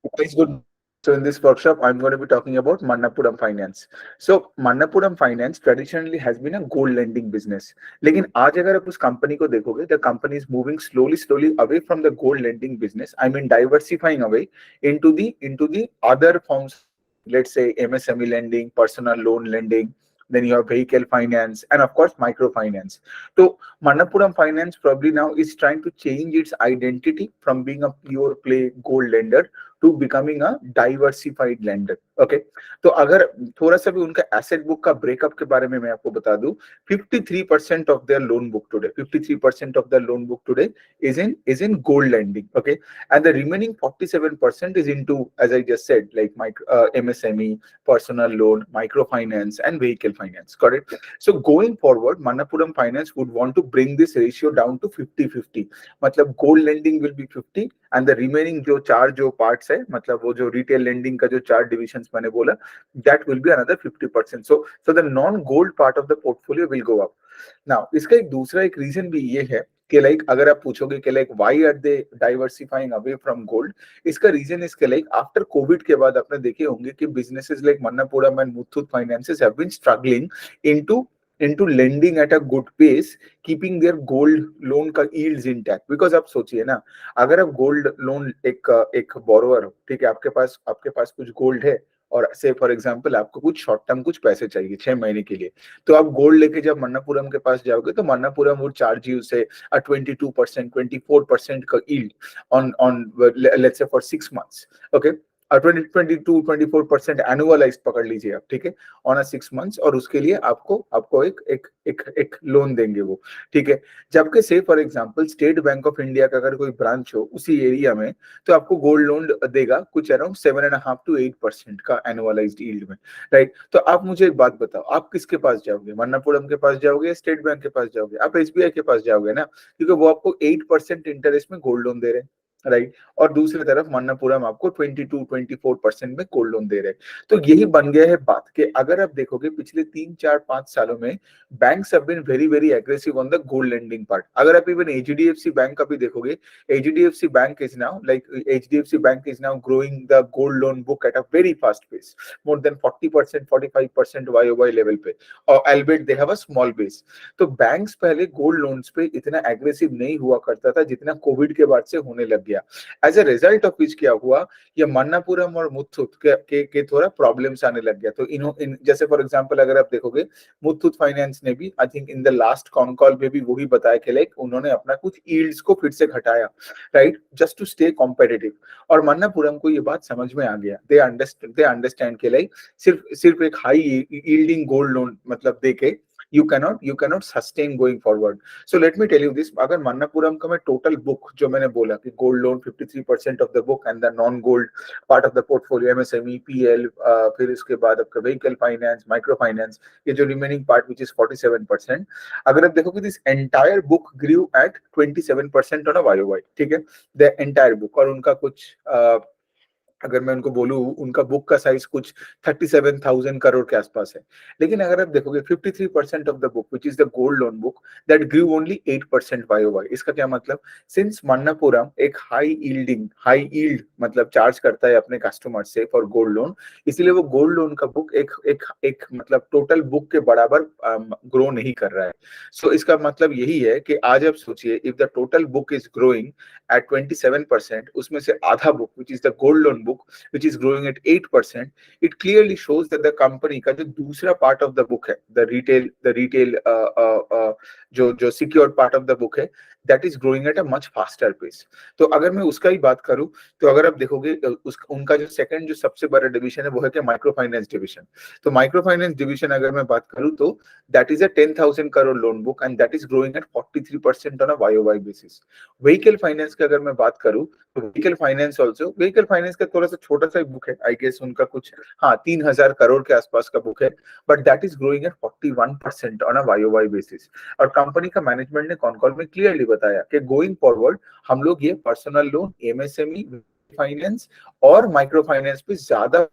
Guys, good. So in this workshop, I'm going to be talking about Manappuram Finance. So Manappuram Finance traditionally has been a gold lending business. लेकिन आज अगर आप उस company को देखोगे, the company is moving slowly away from the gold lending business. I mean diversifying away into the other forms of lending. Let's say MSME lending, personal loan lending. Then you have vehicle finance and of course microfinance. So Manappuram Finance probably now is trying to change its identity from being a pure play gold lender to becoming a diversified lender. Okay, तो अगर थोड़ा सा भी उनका asset book का breakup के बारे में मैं आपको बता दूं, 53% of their loan book today, 53% of the loan book today is in gold lending. Okay, and the remaining 47% is into, as I just said, like MSME, personal loan, microfinance and vehicle finance. Got it? So going forward, Manappuram Finance would want to bring this ratio down to 50-50. मतलब gold lending will be 50 and the remaining जो चार जो parts है, मतलब वो जो retail lending का जो चार डिविजन्स मैंने बोला, that will be another 50%. So the non gold part of the portfolio will go up. Now इसका एक दूसरा एक रीजन भी ये है कि लाइक अगर आप पूछोगे कि like why are they diversifying away from gold, इसका रीजन इसके लाइक आफ्टर कोविड के बाद आपने देखे होंगे कि businesses like Manappuram and Muthoot finances have been struggling into into lending at a good pace, keeping their gold loan का yields intact. Because आप सोचिए ना, अगर आप गोल्ड लोन एक बोरोवर हो, ठीक है, आपके पास कुछ गोल्ड है और से फॉर एग्जांपल आपको कुछ शॉर्ट टर्म कुछ पैसे चाहिए 6 महीने के लिए, तो आप गोल्ड लेके जब मन्नापुरम के पास जाओगे तो मन्नापुरम वो चार्ज यू से 22%, 24% का yield on let's say for 6 months. Okay, 22-24% annualise पकड़ लीजिए आप, ठीक है, ऑन अ 6 मंथ्स, और उसके लिए आपको आपको एक लोन देंगे वो, ठीक है. जबकि से for example state bank of India का अगर कोई ब्रांच हो उसी एरिया में, तो आपको गोल्ड लोन देगा कुछ अराउंड 7.5 to 8% का एनुअलाइज्ड यील्ड में, राइट. तो आप मुझे एक बात बताओ, आप किसके पास जाओगे? मन्नापुरम के पास जाओगे या स्टेट बैंक के पास जाओगे? आप एसबीआई के पास जाओगे ना, क्योंकि वो आपको 8% इंटरेस्ट में गोल्ड लोन दे रहे हैं, राइट. और दूसरी तरफ मन्नापुरम आपको 22-24% में गोल्ड लोन दे रहे हैं. तो यही बन गया है बात कि अगर आप देखोगे पिछले 3-4-5 सालों में banks have been very very aggressive on the gold lending part. अगर आप इवन एचडीएफसी बैंक का भी देखोगे, HDFC bank is now HDFC bank is now growing the gold loan book at a very fast pace, more than 40%, 45% YOY level पे, और albeit they have a small base. तो banks पहले gold loans पे इतना aggressive नहीं हुआ करता था जितना कोविड के बाद से होने लग गया. As a result of which क्या हुआ, ये मन्नापुरम और मुथूट के थोड़ा प्रॉब्लम्स आने लग गया. तो जैसे फॉर एग्जांपल अगर आप देखोगे, मुथूट फाइनेंस ने भी I think in the last cone call में भी वही बताया कि लाइक उन्होंने अपना कुछ यील्ड्स को फिर से घटाया, right, just to stay competitive. और मन्नापुरम को ये बात समझ में आ गया, दे अंडरस्टैंड के लाइक सिर्फ सिर्फ एक हाई यील्डिंग गोल्ड लोन मतलब देके you cannot sustain going forward. So let me tell you this, अगर मन्नापुरम का मैं टोटल बुक जो मैंने बोला कि gold loan 53% of the book and the non gold part of the portfolio MSME PL, फिर उसके बाद आपका व्हीकल फाइनेंस, माइक्रो फाइनेंस, ये जो रिमेनिंग पार्ट विच इज 47%, अगर आप देखोगे this entire book grew at 27% on a YOY, ठीक है, द एंटायर बुक. और उनका कुछ अगर मैं उनको बोलूं, उनका बुक का साइज कुछ 37,000 करोड़ के आसपास है. लेकिन अगर आप देखोगे 53% of the book which is the gold loan book that grew only 8% YOY. इसका क्या मतलब, सिंस मन्नापुरम एक हाई यील्ड मतलब चार्ज करता है अपने कस्टमर से फॉर गोल्ड लोन, इसलिए वो गोल्ड लोन का बुक एक एक एक मतलब टोटल बुक के बराबर ग्रो नहीं कर रहा है. सो इसका मतलब यही है कि आज आप सोचिए, if the total book is growing at 27%, उसमें से आधा book which is the gold loan book which is growing at 8%, it clearly shows that the company का जो दूसरा part of the book है, the retail जो secured part of the book है, that is growing at a much faster pace. तो अगर मैं उसका ही बात करूं, तो अगर आप देखोगे उनका जो सेकंड जो सबसे बड़ा डिवीजन है वो है कि माइक्रो फाइनेंस डिवीजन. तो माइक्रो फाइनेंस डिवीजन अगर मैं बात करूं तो that is a 10,000 crore loan book and that is growing at 43% on a YOY basis. Vehicle finance की अगर मैं बात करूं तो व्हीकल फाइनेंस का थोड़ा सा छोटा सा बुक है, आई गेस उनका कुछ, हाँ, 3,000 करोड़ के आसपास का बुक है, but that is growing at 41% on a YOY basis. और कंपनी का मैनेजमेंट ने कॉन कॉल में क्लियरली बताया कि गोइंग फॉरवर्ड हम लोग ये पर्सनल लोन, एमएसएमई फाइनेंस और माइक्रो फाइनेंस पे ज्यादा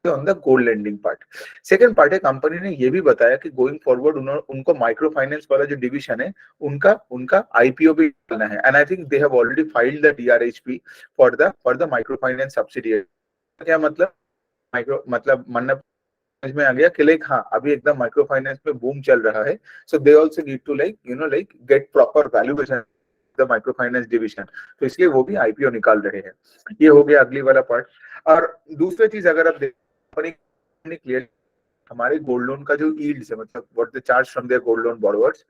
on the gold lending part. Second part है, कंपनी ने ये भी बताया कि गोइंग फॉरवर्ड उनको माइक्रो फाइनेंस वाला जो डिवीजन है उनका उनका आईपीओ भी करना है, and I think they have already filed the DRHP for the micro finance subsidy. क्या मतलब, माइक्रो मतलब मन्नत समझ में आ गया कि लाइक हाँ अभी एकदम माइक्रो फाइनेंस में बूम चल रहा है, so they also need to like like get proper valuation the micro finance division, तो इसलिए वो भी आईपीओ निकाल रहे हैं। ये हो गया अगली वाला पार्ट। और दूसरी चीज अगर आप देखें क्लियर, हमारे गोल्ड लोन का जो यील्ड्स है, मतलब what they charge from their gold loan borrowers,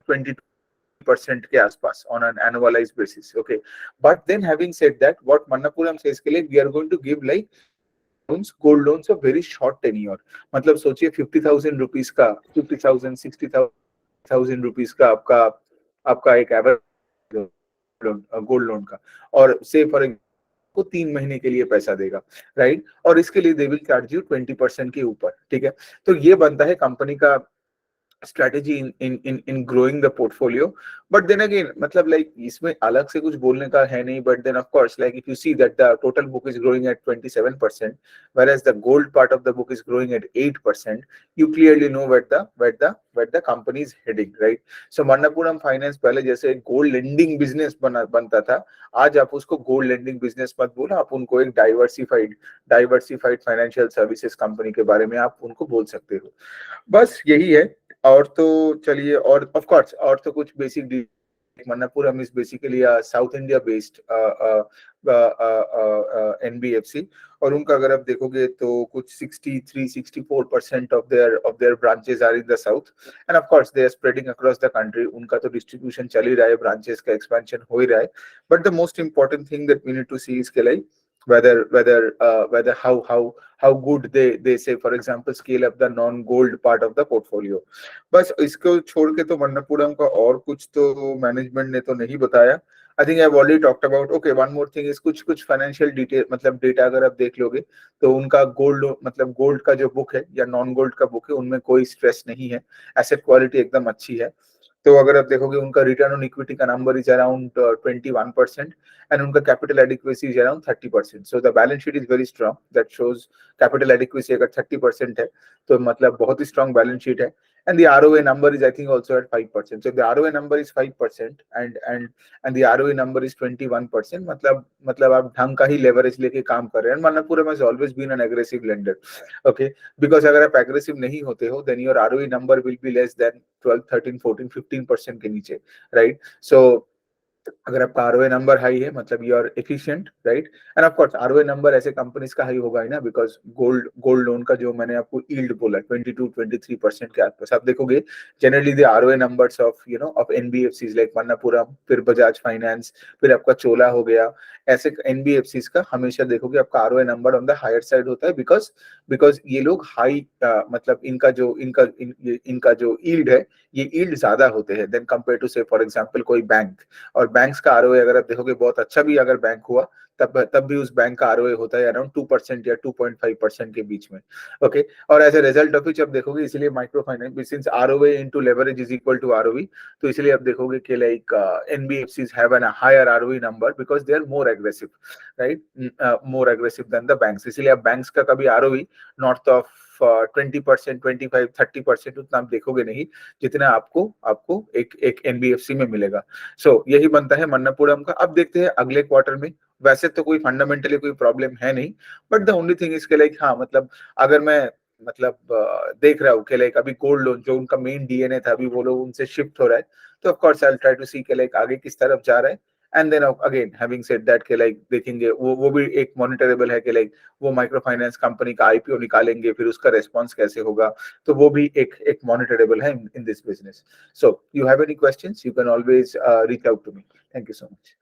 20% के आसपास on an annualized basis, okay, but then having said that, what Manappuram says के लिए we are going to give like gold loans of very short tenure, मतलब सोचिए 50,000 rupees का, 50,000 60,000 rupees का आपका आपका एक एवरेज गोल्ड लोन का, और से फॉर को 3 महीने के लिए पैसा देगा, राइट, और इसके लिए दे विल चार्ज यू 20% के ऊपर, ठीक है। तो ये बनता है कंपनी का strategy in growing the portfolio, but then again मतलब like इसमें अलग से कुछ बोलने का है नहीं, but then of course like if you see that the total book is growing at 27%, whereas the gold part of the book is growing at 8%, you clearly know where the company is heading, right? So Manappuram Finance पहले जैसे gold lending business बनता था, आज आप उसको gold lending business मत बोलो, आप उनको एक डाइवर्सिफाइड फाइनेंशियल सर्विसेज कंपनी के बारे में आप उनको बोल सकते हो। बस यही है। और तो चलिए, और ऑफ कोर्स और तो कुछ basic, Manappuram is basically a South India based NBFC, और उनका अगर आप देखोगे तो कुछ 63-64% of their branches are in the south, and of course they are spreading across the country, उनका तो distribution चल ही रहा है, branches का expansion हो ही रहा है, but the most important thing that we need to see is कि like whether how good they say for example scale up the non gold part of the portfolio। बस इसको छोड़ के तो मन्नपुरम का और कुछ तो मैनेजमेंट ने तो नहीं बताया। I think I have already talked about, okay one more thing is कुछ कुछ फाइनेंशियल डिटेल मतलब डेटा अगर आप देख लोगे तो उनका गोल्ड मतलब गोल्ड का जो बुक है या नॉन गोल्ड का बुक है उनमें कोई स्ट्रेस नहीं है, एसेट क्वालिटी एकदम अच्छी है। तो अगर आप देखोगे उनका रिटर्न ऑन इक्विटी का नंबर इज अराउंड 21% एंड उनका capital adequacy is around 30%, so the balance sheet is very strong that shows capital adequacy अगर 30% है तो मतलब बहुत ही स्ट्रांग बैलेंस शीट है। And the ROA number is I think also at 5%. So if the ROA number is 5% and the ROA number is 21%, मतलब आप ढंग का ही लेवरेज लेके काम कर रहे हैं। Manappuram has always been an aggressive lender, okay? Because अगर आप aggressive नहीं होते हो, then your ROA number will be less than 12, 13, 14, 15% के नीचे, right? So अगर आपका आरओए नंबर हाई है मतलब you are efficient, right, and of course ROA number ऐसे कंपनीज का हाई होगा ही ना, बिकॉज गोल्ड लोन का जो मैंने आपको यील्ड बोला 22-23% के आसपास आप देखोगे generally the ROA numbers of of NBFCs like Manappuram, फिर बजाज फाइनेंस, फिर आपका चोला हो गया, ऐसे एनबीएफसीज का हमेशा देखोगे आपका ROA number on the higher side होता है, बिकॉज ये लोग हाई मतलब इनका जो यील्ड है ये यील्ड ज्यादा होते हैं देन कंपेयर टू से फॉर एग्जांपल कोई बैंक। और बैंक्स का आरओए अगर आप देखोगे बहुत अच्छा भी अगर बैंक हुआ तब भी उस बैंक का आरओए होता है अराउंड 2% या 2.5% के बीच में, ओके। और as a result of which आप देखोगे, इसलिए micro finance since ROA into leverage is equal to ROE, तो इसलिए आप देखोगे कि लाइक NBFCs have an higher ROE number because they are more aggressive, right, more aggressive than the banks. इसलिए आप बैंक्स का कभी आरओई नॉर्थ ऑफ 20%, 25, 30% उतना आप देखोगे नहीं जितना आपको एक एनबीएफसी में मिलेगा। सो यही बनता है मन्नपुरम का। अब देखते हैं अगले क्वार्टर में, वैसे तो कोई फंडामेंटली कोई प्रॉब्लम है नहीं, बट द ओनली थिंग इसके लाइक हाँ मतलब अगर मैं मतलब देख रहा हूँ कि लाइक अभी गोल्ड लोन जो उनका मेन डीएनए था अभी वो लोग उनसे शिफ्ट हो रहा है, तो of course I will try to see कि लाइक आगे किस तरफ जा रहा है। And then again having said that के लाइक देखेंगे वो भी एक मॉनिटरेबल है कि लाइक वो माइक्रो फाइनेंस कंपनी का आईपीओ निकालेंगे फिर उसका रेस्पॉन्स कैसे होगा, तो वो भी एक मॉनिटरेबल है in this business. So you have any questions you can always reach out to me. Thank you so much.